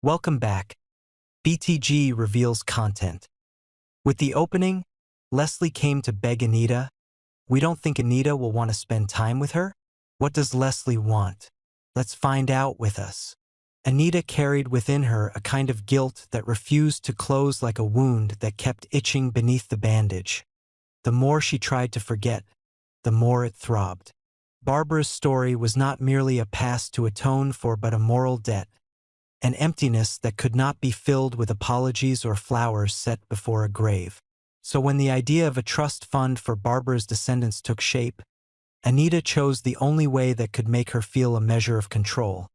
Welcome back. BTG reveals content. With the opening, Leslie came to beg Anita. We don't think Anita will want to spend time with her? What does Leslie want? Let's find out with us. Anita carried within her a kind of guilt that refused to close like a wound that kept itching beneath the bandage. The more she tried to forget, the more it throbbed. Barbara's story was not merely a past to atone for but a moral debt, an emptiness that could not be filled with apologies or flowers set before a grave. So when the idea of a trust fund for Barbara's descendants took shape, Anita chose the only way that could make her feel a measure of control,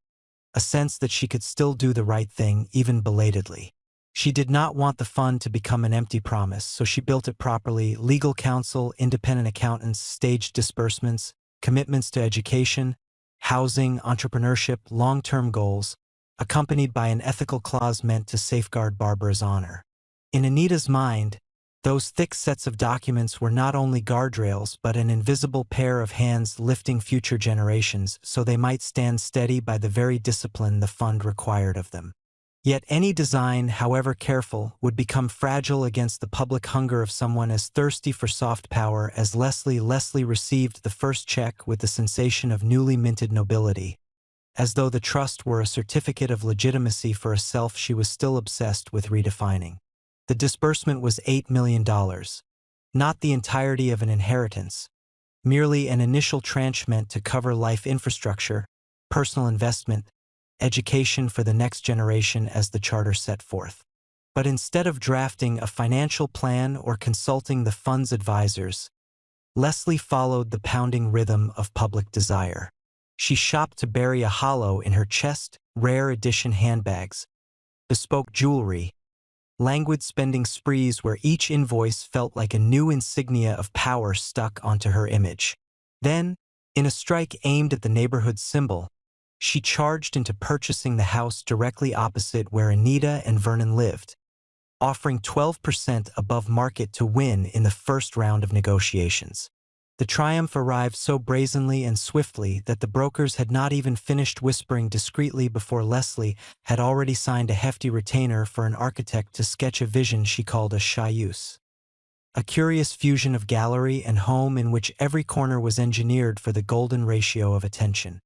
a sense that she could still do the right thing, even belatedly. She did not want the fund to become an empty promise, so she built it properly: legal counsel, independent accountants, staged disbursements, commitments to education, housing, entrepreneurship, long-term goals, accompanied by an ethical clause meant to safeguard Barbara's honor. In Anita's mind, those thick sets of documents were not only guardrails but an invisible pair of hands lifting future generations so they might stand steady by the very discipline the fund required of them. Yet any design, however careful, would become fragile against the public hunger of someone as thirsty for soft power as Leslie. Leslie received the first check with the sensation of newly minted nobility. As though the trust were a certificate of legitimacy for a self she was still obsessed with redefining. The disbursement was $8 million, not the entirety of an inheritance, merely an initial tranche meant to cover life infrastructure, personal investment, education for the next generation as the charter set forth. But instead of drafting a financial plan or consulting the fund's advisors, Leslie followed the pounding rhythm of public desire. She shopped to bury a hollow in her chest: rare edition handbags, bespoke jewelry, languid spending sprees where each invoice felt like a new insignia of power stuck onto her image. Then, in a strike aimed at the neighborhood's symbol, she charged into purchasing the house directly opposite where Anita and Vernon lived, offering 12% above market to win in the first round of negotiations. The triumph arrived so brazenly and swiftly that the brokers had not even finished whispering discreetly before Leslie had already signed a hefty retainer for an architect to sketch a vision she called a chaillus. A curious fusion of gallery and home in which every corner was engineered for the golden ratio of attention.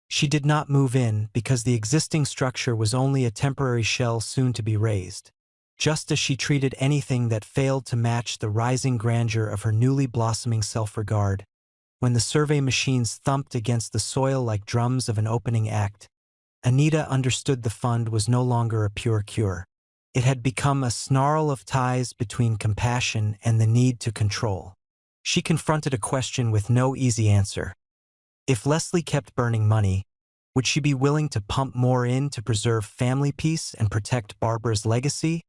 She did not move in because the existing structure was only a temporary shell soon to be raised, just as she treated anything that failed to match the rising grandeur of her newly blossoming self-regard. When the survey machines thumped against the soil like drums of an opening act, Anita understood the fund was no longer a pure cure. It had become a snarl of ties between compassion and the need to control. She confronted a question with no easy answer. If Leslie kept burning money, would she be willing to pump more in to preserve family peace and protect Barbara's legacy?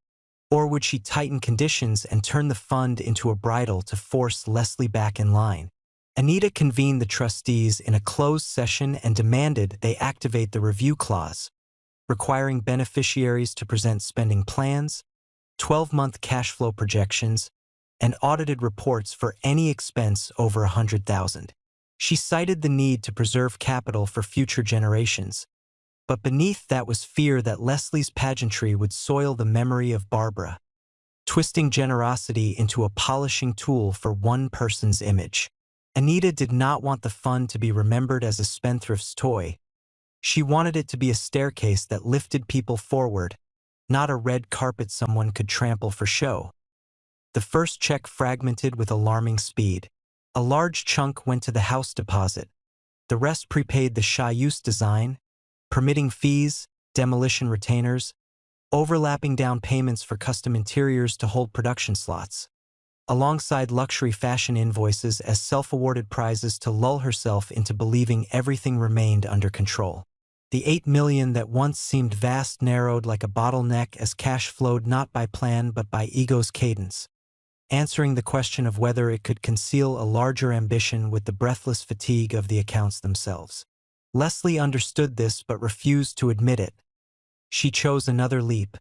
Or would she tighten conditions and turn the fund into a bridle to force Leslie back in line? Anita convened the trustees in a closed session and demanded they activate the review clause, requiring beneficiaries to present spending plans, 12-month cash flow projections, and audited reports for any expense over $100,000. She cited the need to preserve capital for future generations, but beneath that was fear that Leslie's pageantry would soil the memory of Barbara, twisting generosity into a polishing tool for one person's image. Anita did not want the fund to be remembered as a spendthrift's toy. She wanted it to be a staircase that lifted people forward, not a red carpet someone could trample for show. The first check fragmented with alarming speed. A large chunk went to the house deposit. The rest prepaid the chaillus design, permitting fees, demolition retainers, overlapping down payments for custom interiors to hold production slots, alongside luxury fashion invoices as self-awarded prizes to lull herself into believing everything remained under control. The $8 million that once seemed vast narrowed like a bottleneck as cash flowed not by plan but by ego's cadence, answering the question of whether it could conceal a larger ambition with the breathless fatigue of the accounts themselves. Leslie understood this but refused to admit it. She chose another leap,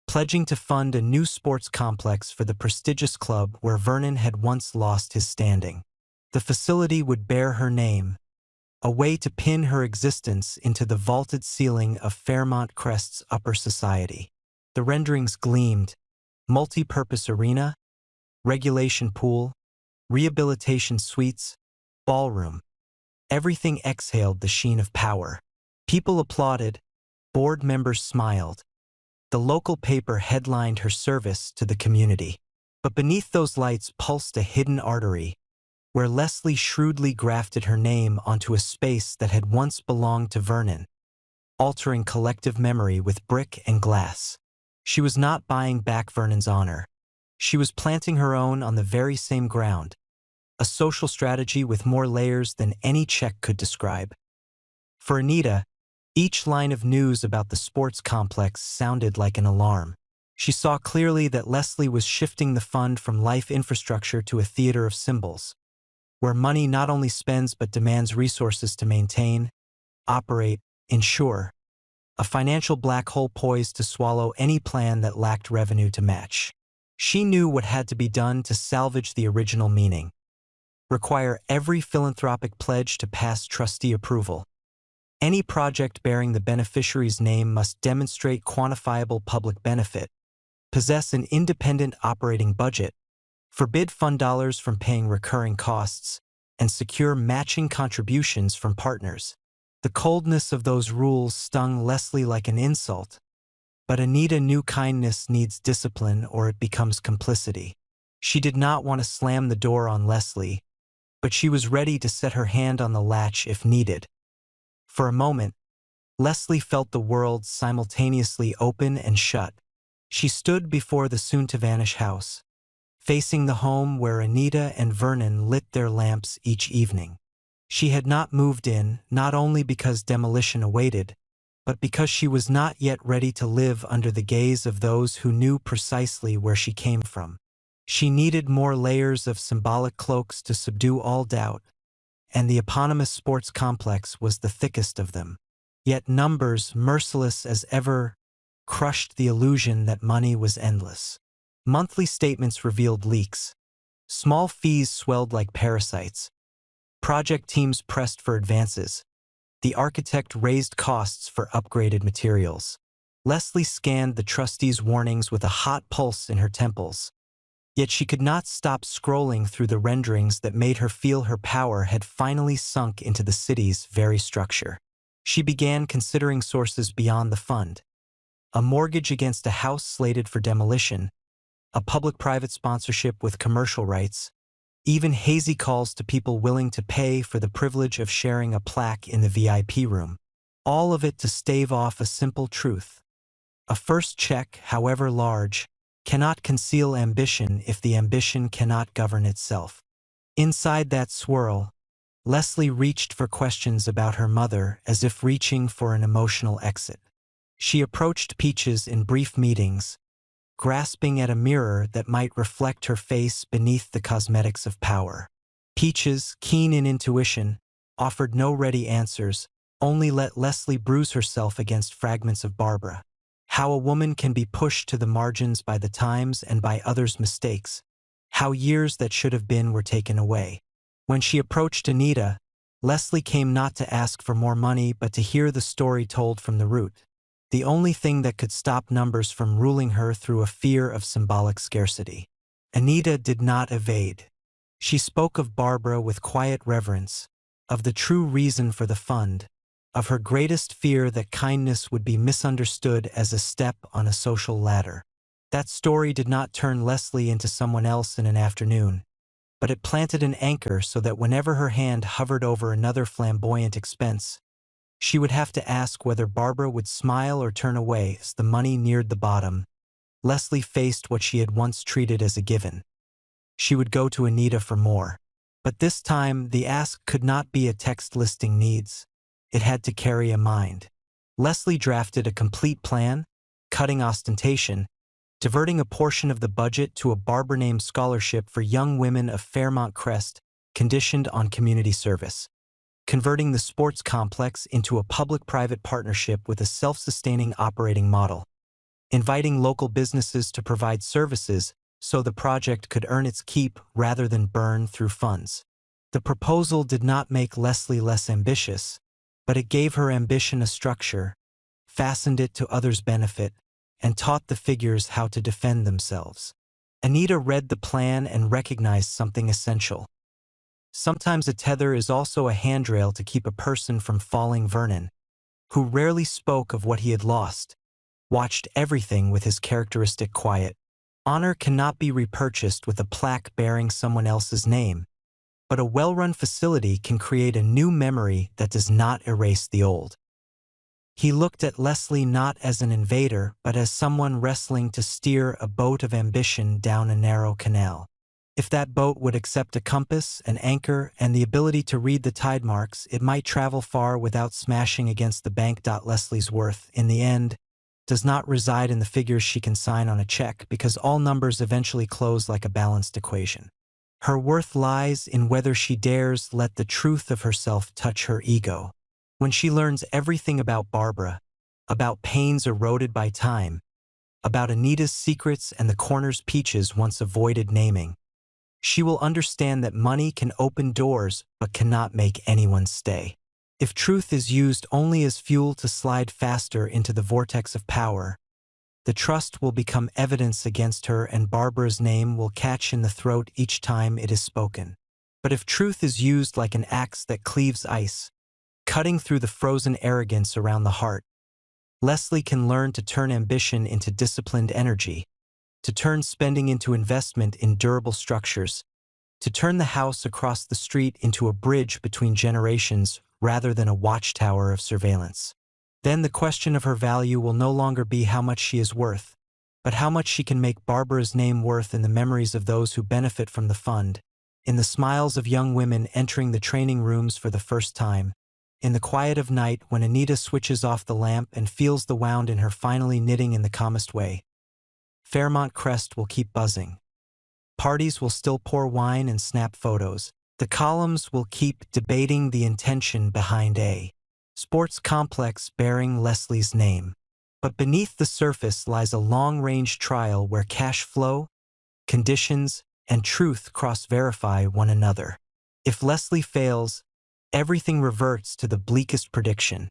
pledging to fund a new sports complex for the prestigious club where Vernon had once lost his standing. The facility would bear her name, a way to pin her existence into the vaulted ceiling of Fairmont Crest's upper society. The renderings gleamed: multi-purpose arena, regulation pool, rehabilitation suites, ballroom. Everything exhaled the sheen of power. People applauded, board members smiled. The local paper headlined her service to the community. But beneath those lights pulsed a hidden artery, where Leslie shrewdly grafted her name onto a space that had once belonged to Vernon, altering collective memory with brick and glass. She was not buying back Vernon's honor. She was planting her own on the very same ground, a social strategy with more layers than any check could describe. For Anita, each line of news about the sports complex sounded like an alarm. She saw clearly that Leslie was shifting the fund from life infrastructure to a theater of symbols, where money not only spends but demands resources to maintain, operate, ensure. A financial black hole poised to swallow any plan that lacked revenue to match. She knew what had to be done to salvage the original meaning. Require every philanthropic pledge to pass trustee approval. Any project bearing the beneficiary's name must demonstrate quantifiable public benefit, possess an independent operating budget, forbid fund dollars from paying recurring costs, and secure matching contributions from partners. The coldness of those rules stung Leslie like an insult, but Anita knew kindness needs discipline or it becomes complicity. She did not want to slam the door on Leslie, but she was ready to set her hand on the latch if needed. For a moment, Leslie felt the world simultaneously open and shut. She stood before the soon-to-vanish house, facing the home where Anita and Vernon lit their lamps each evening. She had not moved in, not only because demolition awaited, but because she was not yet ready to live under the gaze of those who knew precisely where she came from. She needed more layers of symbolic cloaks to subdue all doubt, and the eponymous sports complex was the thickest of them. Yet numbers, merciless as ever, crushed the illusion that money was endless. Monthly statements revealed leaks. Small fees swelled like parasites. Project teams pressed for advances. The architect raised costs for upgraded materials. Leslie scanned the trustees' warnings with a hot pulse in her temples. Yet she could not stop scrolling through the renderings that made her feel her power had finally sunk into the city's very structure. She began considering sources beyond the fund. A mortgage against a house slated for demolition, a public-private sponsorship with commercial rights, even hazy calls to people willing to pay for the privilege of sharing a plaque in the VIP room. All of it to stave off a simple truth. A first check, however large, cannot conceal ambition if the ambition cannot govern itself. Inside that swirl, Leslie reached for questions about her mother as if reaching for an emotional exit. She approached Peaches in brief meetings, grasping at a mirror that might reflect her face beneath the cosmetics of power. Peaches, keen in intuition, offered no ready answers, only let Leslie bruise herself against fragments of Barbara. How a woman can be pushed to the margins by the times and by others' mistakes. How years that should have been were taken away. When she approached Anita, Leslie came not to ask for more money but to hear the story told from the root. The only thing that could stop numbers from ruling her through a fear of symbolic scarcity. Anita did not evade. She spoke of Barbara with quiet reverence, of the true reason for the fund, of her greatest fear that kindness would be misunderstood as a step on a social ladder. That story did not turn Leslie into someone else in an afternoon, but it planted an anchor so that whenever her hand hovered over another flamboyant expense, she would have to ask whether Barbara would smile or turn away as the money neared the bottom. Leslie faced what she had once treated as a given. She would go to Anita for more. But this time, the ask could not be a text listing needs. It had to carry a mind. Leslie drafted a complete plan, cutting ostentation, diverting a portion of the budget to a Barbara-named scholarship for young women of Fairmont Crest, conditioned on community service. Converting the sports complex into a public-private partnership with a self-sustaining operating model, inviting local businesses to provide services so the project could earn its keep rather than burn through funds. The proposal did not make Leslie less ambitious, but it gave her ambition a structure, fastened it to others' benefit, and taught the figures how to defend themselves. Anita read the plan and recognized something essential. Sometimes a tether is also a handrail to keep a person from falling. Vernon, who rarely spoke of what he had lost, watched everything with his characteristic quiet. Honor cannot be repurchased with a plaque bearing someone else's name, but a well-run facility can create a new memory that does not erase the old. He looked at Leslie not as an invader, but as someone wrestling to steer a boat of ambition down a narrow canal. If that boat would accept a compass, an anchor, and the ability to read the tide marks, it might travel far without smashing against the bank. Leslie's worth, in the end, does not reside in the figures she can sign on a check, because all numbers eventually close like a balanced equation. Her worth lies in whether she dares let the truth of herself touch her ego. When she learns everything about Barbara, about pains eroded by time, about Anita's secrets and the corners Peaches once avoided naming, she will understand that money can open doors but cannot make anyone stay. If truth is used only as fuel to slide faster into the vortex of power, the trust will become evidence against her, and Barbara's name will catch in the throat each time it is spoken. But if truth is used like an axe that cleaves ice, cutting through the frozen arrogance around the heart, Leslie can learn to turn ambition into disciplined energy, to turn spending into investment in durable structures, to turn the house across the street into a bridge between generations rather than a watchtower of surveillance. Then the question of her value will no longer be how much she is worth, but how much she can make Barbara's name worth in the memories of those who benefit from the fund, in the smiles of young women entering the training rooms for the first time, in the quiet of night when Anita switches off the lamp and feels the wound in her finally knitting in the calmest way. Fairmont Crest will keep buzzing. Parties will still pour wine and snap photos. The columns will keep debating the intention behind a sports complex bearing Leslie's name. But beneath the surface lies a long-range trial where cash flow, conditions, and truth cross-verify one another. If Leslie fails, everything reverts to the bleakest prediction.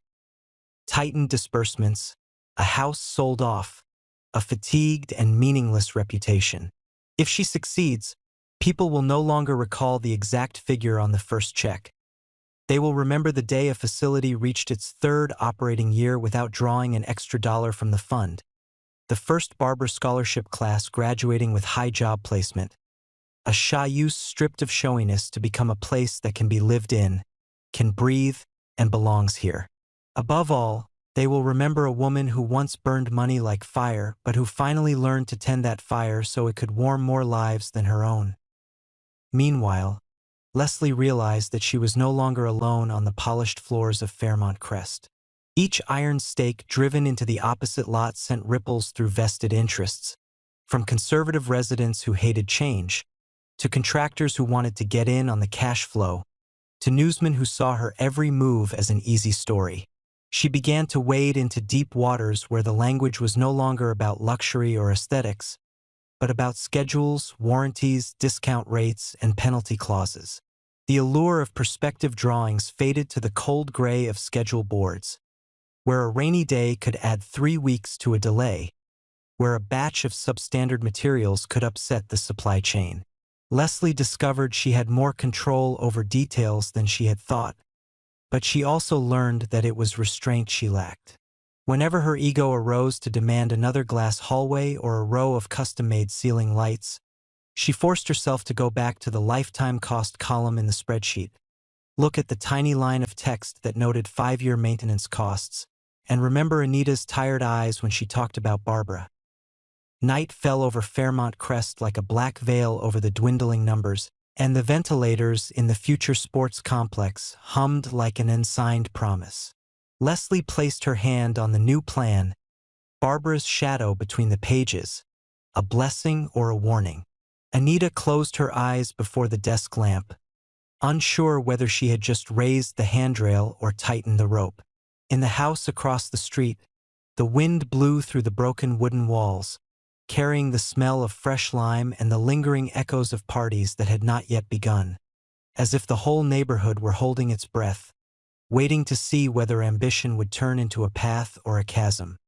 Tightened disbursements, a house sold off, a fatigued and meaningless reputation. If she succeeds, people will no longer recall the exact figure on the first check. They will remember the day a facility reached its third operating year without drawing an extra dollar from the fund, the first Barbara Scholarship class graduating with high job placement, a Chaillot stripped of showiness to become a place that can be lived in, can breathe, and belongs here. Above all, they will remember a woman who once burned money like fire, but who finally learned to tend that fire so it could warm more lives than her own. Meanwhile, Leslie realized that she was no longer alone on the polished floors of Fairmont Crest. Each iron stake driven into the opposite lot sent ripples through vested interests, from conservative residents who hated change, to contractors who wanted to get in on the cash flow, to newsmen who saw her every move as an easy story. She began to wade into deep waters where the language was no longer about luxury or aesthetics, but about schedules, warranties, discount rates, and penalty clauses. The allure of perspective drawings faded to the cold gray of schedule boards, where a rainy day could add 3 weeks to a delay, where a batch of substandard materials could upset the supply chain. Leslie discovered she had more control over details than she had thought, but she also learned that it was restraint she lacked. Whenever her ego arose to demand another glass hallway or a row of custom-made ceiling lights, she forced herself to go back to the lifetime cost column in the spreadsheet, look at the tiny line of text that noted 5-year maintenance costs, and remember Anita's tired eyes when she talked about Barbara. Night fell over Fairmont Crest like a black veil over the dwindling numbers, and the ventilators in the future sports complex hummed like an unsigned promise. Leslie placed her hand on the new plan, Barbara's shadow between the pages, a blessing or a warning. Anita closed her eyes before the desk lamp, unsure whether she had just raised the handrail or tightened the rope. In the house across the street, the wind blew through the broken wooden walls, carrying the smell of fresh lime and the lingering echoes of parties that had not yet begun. as if the whole neighborhood were holding its breath, waiting to see whether ambition would turn into a path or a chasm.